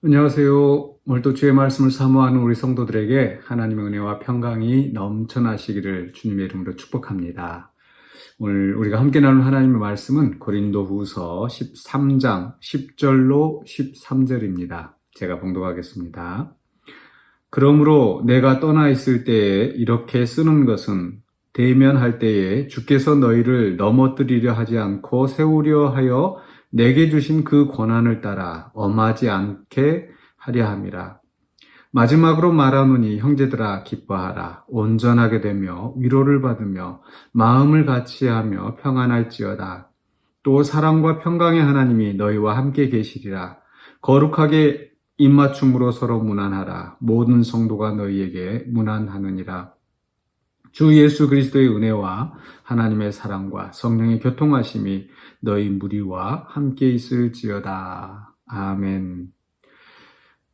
안녕하세요. 오늘도 주의 말씀을 사모하는 우리 성도들에게 하나님의 은혜와 평강이 넘쳐나시기를 주님의 이름으로 축복합니다. 오늘 우리가 함께 나눌 하나님의 말씀은 고린도후서 13장 10절로 13절입니다. 제가 봉독하겠습니다. 그러므로 내가 떠나 있을 때에 이렇게 쓰는 것은 대면할 때에 주께서 너희를 넘어뜨리려 하지 않고 세우려 하여 내게 주신 그 권한을 따라 엄하지 않게 하려 함이라. 마지막으로 말하노니 형제들아 기뻐하라. 온전하게 되며 위로를 받으며 마음을 같이하며 평안할지어다. 또 사랑과 평강의 하나님이 너희와 함께 계시리라. 거룩하게 입맞춤으로 서로 문안하라. 모든 성도가 너희에게 문안하느니라. 주 예수 그리스도의 은혜와 하나님의 사랑과 성령의 교통하심이 너희 무리와 함께 있을지어다. 아멘.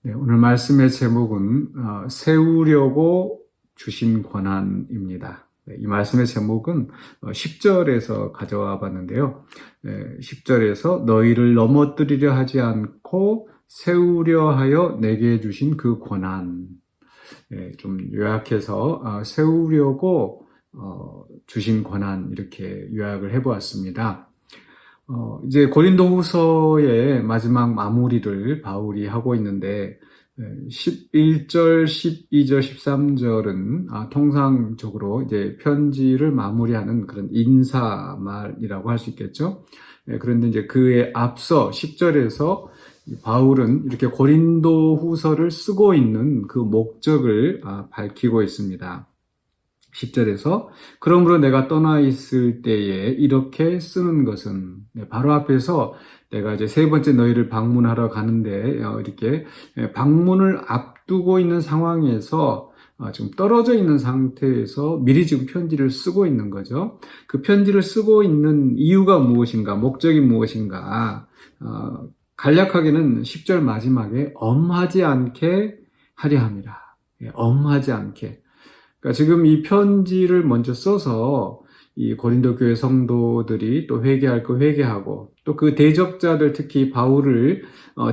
네, 오늘 말씀의 제목은 세우려고 주신 권한입니다. 네, 이 말씀의 제목은 10절에서 가져와 봤는데요. 10절에서 너희를 넘어뜨리려 하지 않고 세우려 하여 내게 주신 그 권한. 좀 요약해서 세우려고 주신 권한 이렇게 요약을 해보았습니다. 이제 고린도후서의 마지막 마무리를 바울이 하고 있는데 11절, 12절, 13절은 통상적으로 이제 편지를 마무리하는 그런 인사말이라고 할 수 있겠죠. 그런데 이제 그에 앞서 10절에서 바울은 이렇게 고린도후서를 쓰고 있는 그 목적을 밝히고 있습니다. 10절에서 그러므로 내가 떠나 있을 때에 이렇게 쓰는 것은, 바로 앞에서 내가 이제 세 번째 너희를 방문하러 가는데 이렇게 방문을 앞두고 있는 상황에서 지금 떨어져 있는 상태에서 미리 지금 편지를 쓰고 있는 거죠. 그 편지를 쓰고 있는 이유가 무엇인가, 목적이 무엇인가, 간략하게는 10절 마지막에 엄하지 않게 하려 함이라. 엄하지 않게. 그러니까 지금 이 편지를 먼저 써서 이 고린도 교회 성도들이 또 회개할 거 회개하고 또 그 대적자들 특히 바울을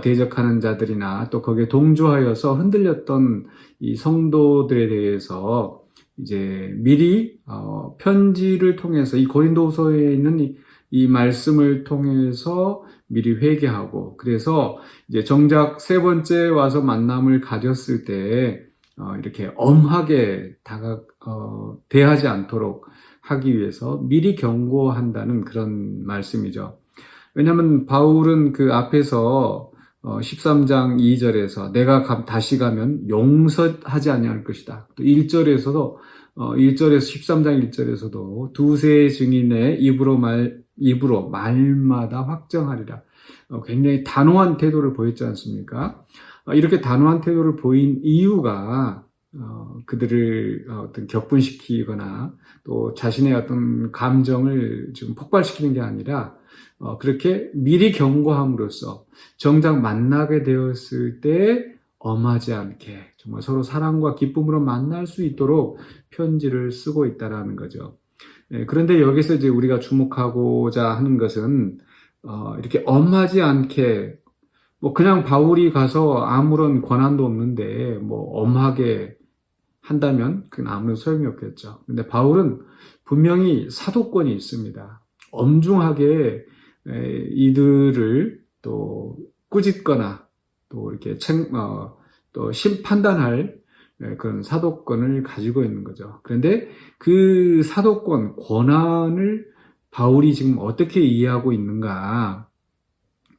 대적하는 자들이나 또 거기에 동조하여서 흔들렸던 이 성도들에 대해서 이제 미리 편지를 통해서 이 고린도후서에 있는 이 말씀을 통해서 미리 회개하고 그래서 이제 정작 세 번째 와서 만남을 가졌을 때 이렇게 엄하게 대하지 않도록 하기 위해서 미리 경고한다는 그런 말씀이죠. 왜냐하면 바울은 그 앞에서 13장 2절에서 내가 다시 가면 용서하지 아니할 것이다. 또 1절에서 13장 1절에서도 두세 증인의 입으로 말마다 확정하리라. 굉장히 단호한 태도를 보였지 않습니까? 이렇게 단호한 태도를 보인 이유가 그들을 어떤 격분시키거나 또 자신의 어떤 감정을 지금 폭발시키는 게 아니라 그렇게 미리 경고함으로써 정작 만나게 되었을 때 엄하지 않게 정말 서로 사랑과 기쁨으로 만날 수 있도록 편지를 쓰고 있다라는 거죠. 그런데 여기서 이제 우리가 주목하고자 하는 것은 이렇게 엄하지 않게 뭐 그냥 바울이 가서 아무런 권한도 없는데 뭐 엄하게 한다면 그건 아무런 소용이 없겠죠. 근데 바울은 분명히 사도권이 있습니다. 엄중하게 이들을 또 꾸짖거나 또 이렇게 또 심판단할 그런 사도권을 가지고 있는 거죠. 그런데 그 사도권, 권한을 바울이 지금 어떻게 이해하고 있는가?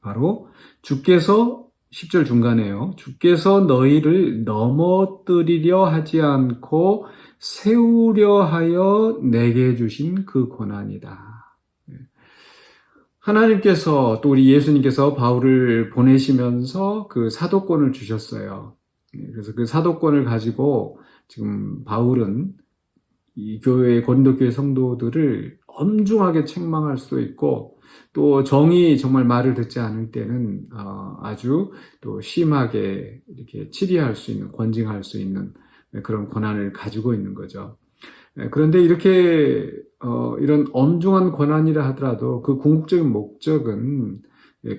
바로 주께서 10절 중간에요. 주께서 너희를 넘어뜨리려 하지 않고 세우려 하여 내게 주신 그 권한이다. 하나님께서 또 우리 예수님께서 바울을 보내시면서 그 사도권을 주셨어요. 그래서 그 사도권을 가지고 지금 바울은 이 고린도 교회 성도들을 엄중하게 책망할 수도 있고 또 정이 정말 말을 듣지 않을 때는 아주 또 심하게 이렇게 치리할 수 있는, 권징할 수 있는 그런 권한을 가지고 있는 거죠. 그런데 이렇게 이런 엄중한 권한이라 하더라도 그 궁극적인 목적은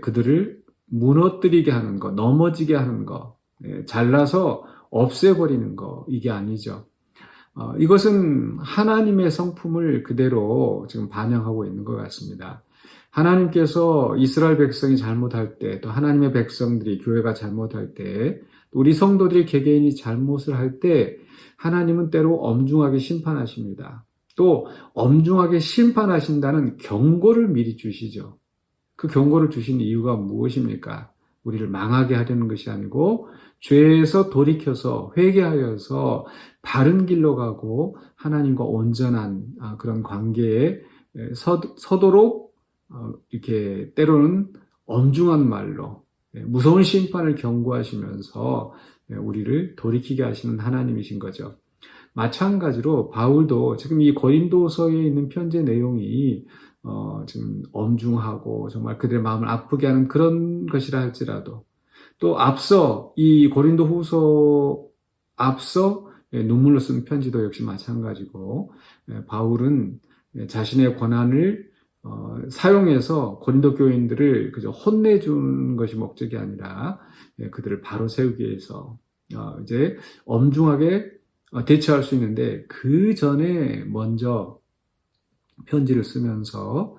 그들을 무너뜨리게 하는 거, 넘어지게 하는 거, 잘라서 없애버리는 거, 이게 아니죠. 이것은 하나님의 성품을 그대로 지금 반영하고 있는 것 같습니다. 하나님께서 이스라엘 백성이 잘못할 때, 또 하나님의 백성들이 교회가 잘못할 때, 우리 성도들이 개개인이 잘못을 할 때 하나님은 때로 엄중하게 심판하십니다. 또 엄중하게 심판하신다는 경고를 미리 주시죠. 그 경고를 주신 이유가 무엇입니까? 우리를 망하게 하려는 것이 아니고 죄에서 돌이켜서 회개하여서 바른 길로 가고 하나님과 온전한 그런 관계에 서도록 이렇게 때로는 엄중한 말로 무서운 심판을 경고하시면서 우리를 돌이키게 하시는 하나님이신 거죠. 마찬가지로 바울도 지금 이 고린도서에 있는 편지 내용이 지금 엄중하고 정말 그들의 마음을 아프게 하는 그런 것이라 할지라도 또 앞서 이 고린도 후서 앞서 눈물로 쓴 편지도 역시 마찬가지고 바울은 자신의 권한을 사용해서 고린도 교인들을 그저 혼내주는 것이 목적이 아니라 그들을 바로 세우기 위해서 이제 엄중하게 대처할 수 있는데 그 전에 먼저 편지를 쓰면서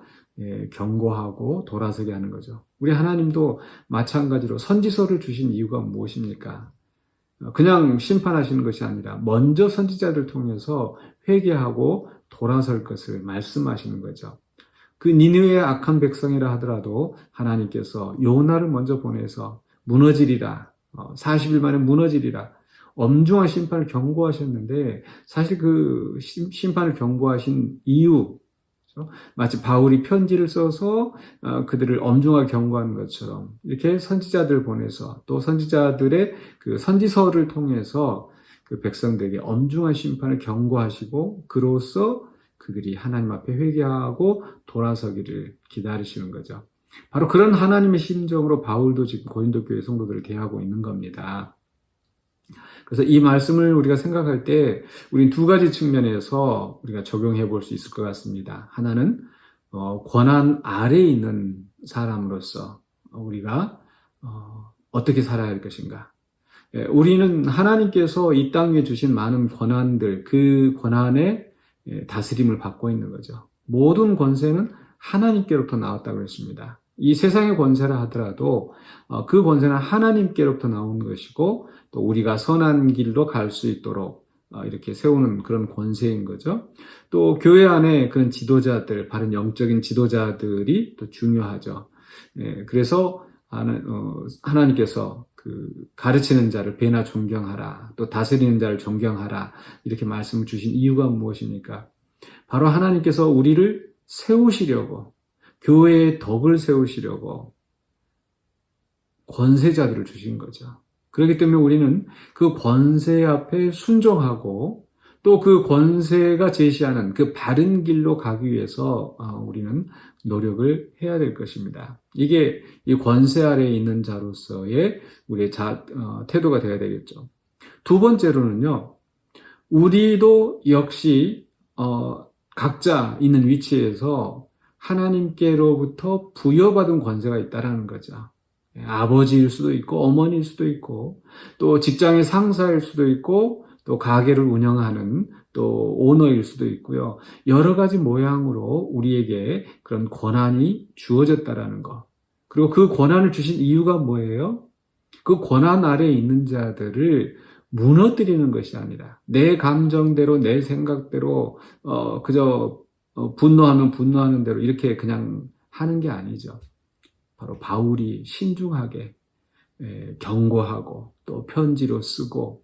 경고하고 돌아서게 하는 거죠. 우리 하나님도 마찬가지로 선지서를 주신 이유가 무엇입니까? 그냥 심판하시는 것이 아니라 먼저 선지자들 통해서 회개하고 돌아설 것을 말씀하시는 거죠. 그 니느웨의 악한 백성이라 하더라도 하나님께서 요나를 먼저 보내서 무너지리라, 40일 만에 무너지리라, 엄중한 심판을 경고하셨는데 사실 그 심판을 경고하신 이유, 마치 바울이 편지를 써서 그들을 엄중하게 경고하는 것처럼 이렇게 선지자들 보내서 또 선지자들의 그 선지서를 통해서 그 백성들에게 엄중한 심판을 경고하시고 그로써 그들이 하나님 앞에 회개하고 돌아서기를 기다리시는 거죠. 바로 그런 하나님의 심정으로 바울도 지금 고린도 교회 성도들을 대하고 있는 겁니다. 그래서 이 말씀을 우리가 생각할 때 우린 두 가지 측면에서 우리가 적용해 볼 수 있을 것 같습니다. 하나는 권한 아래에 있는 사람으로서 우리가 어떻게 살아야 할 것인가. 우리는 하나님께서 이 땅에 주신 많은 권한들, 그 권한의 다스림을 받고 있는 거죠. 모든 권세는 하나님께로부터 나왔다고 했습니다. 이 세상의 권세라 하더라도 그 권세는 하나님께로부터 나온 것이고 또 우리가 선한 길로 갈 수 있도록 이렇게 세우는 그런 권세인 거죠. 또 교회 안에 그런 지도자들, 바른 영적인 지도자들이 또 중요하죠. 그래서 하나님께서 그 가르치는 자를 배나 존경하라, 또 다스리는 자를 존경하라 이렇게 말씀을 주신 이유가 무엇입니까? 바로 하나님께서 우리를 세우시려고, 교회의 덕을 세우시려고 권세자들을 주신 거죠. 그렇기 때문에 우리는 그 권세 앞에 순종하고 또 그 권세가 제시하는 그 바른 길로 가기 위해서 우리는 노력을 해야 될 것입니다. 이게 이 권세 아래에 있는 자로서의 우리의 태도가 되어야 되겠죠. 두 번째로는요, 우리도 역시 각자 있는 위치에서 하나님께로부터 부여받은 권세가 있다라는 거죠. 아버지일 수도 있고 어머니일 수도 있고 또 직장의 상사일 수도 있고 또 가게를 운영하는 또 오너일 수도 있고요. 여러 가지 모양으로 우리에게 그런 권한이 주어졌다라는 거. 그리고 그 권한을 주신 이유가 뭐예요? 그 권한 아래에 있는 자들을 무너뜨리는 것이 아니라 내 감정대로 내 생각대로 그저 분노하면 분노하는 대로 이렇게 그냥 하는 게 아니죠. 바로 바울이 신중하게 경고하고 또 편지로 쓰고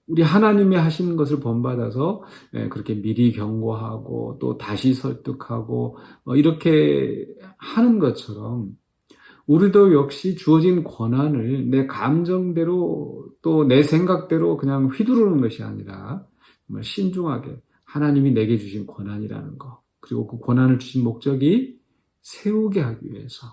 우리 하나님이 하시는 것을 본받아서 그렇게 미리 경고하고 또 다시 설득하고 이렇게 하는 것처럼 우리도 역시 주어진 권한을 내 감정대로 또 내 생각대로 그냥 휘두르는 것이 아니라 정말 신중하게 하나님이 내게 주신 권한이라는 거, 그리고 그 권한을 주신 목적이 세우게 하기 위해서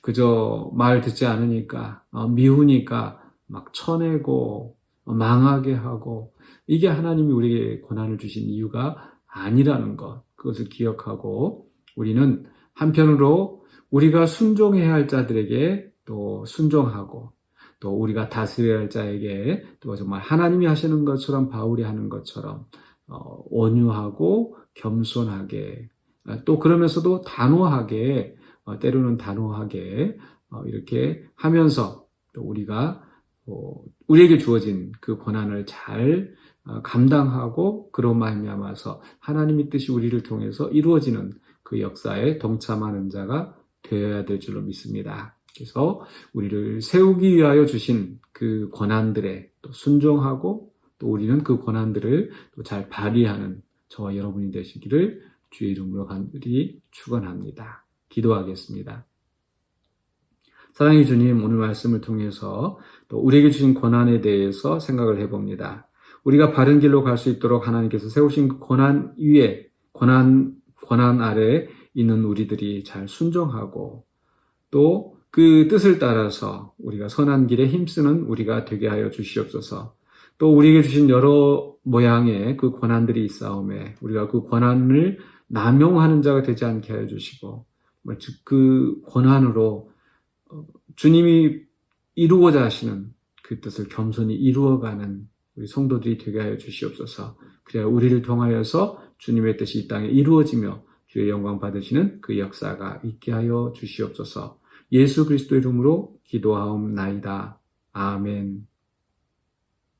그저 말 듣지 않으니까 미우니까 막 쳐내고 망하게 하고 이게 하나님이 우리에게 권한을 주신 이유가 아니라는 것, 그것을 기억하고 우리는 한편으로 우리가 순종해야 할 자들에게 또 순종하고 또 우리가 다스려야 할 자에게 또 정말 하나님이 하시는 것처럼 바울이 하는 것처럼 온유하고 겸손하게 또 그러면서도 단호하게 때로는 단호하게 이렇게 하면서 또 우리가 우리에게 주어진 그 권한을 잘 감당하고 그로 말미암아서 하나님의 뜻이 우리를 통해서 이루어지는 그 역사에 동참하는 자가 되어야 될 줄로 믿습니다. 그래서 우리를 세우기 위하여 주신 그 권한들에 또 순종하고 또 우리는 그 권한들을 또 잘 발휘하는 저와 여러분이 되시기를 주의 이름으로 간절히 축원합니다. 기도하겠습니다. 사랑의 주님, 오늘 말씀을 통해서 또 우리에게 주신 권한에 대해서 생각을 해봅니다. 우리가 바른 길로 갈 수 있도록 하나님께서 세우신 그 권한 위에, 권한 아래 있는 우리들이 잘 순종하고 또 그 뜻을 따라서 우리가 선한 길에 힘쓰는 우리가 되게 하여 주시옵소서. 또 우리에게 주신 여러 모양의 그 권한들이 있사오매 우리가 그 권한을 남용하는 자가 되지 않게 하여 주시고 즉 그 권한으로 주님이 이루고자 하시는 그 뜻을 겸손히 이루어가는 우리 성도들이 되게 하여 주시옵소서. 그래야 우리를 통하여서 주님의 뜻이 이 땅에 이루어지며 주의 영광 받으시는 그 역사가 있게 하여 주시옵소서. 예수 그리스도 이름으로 기도하옵나이다. 아멘.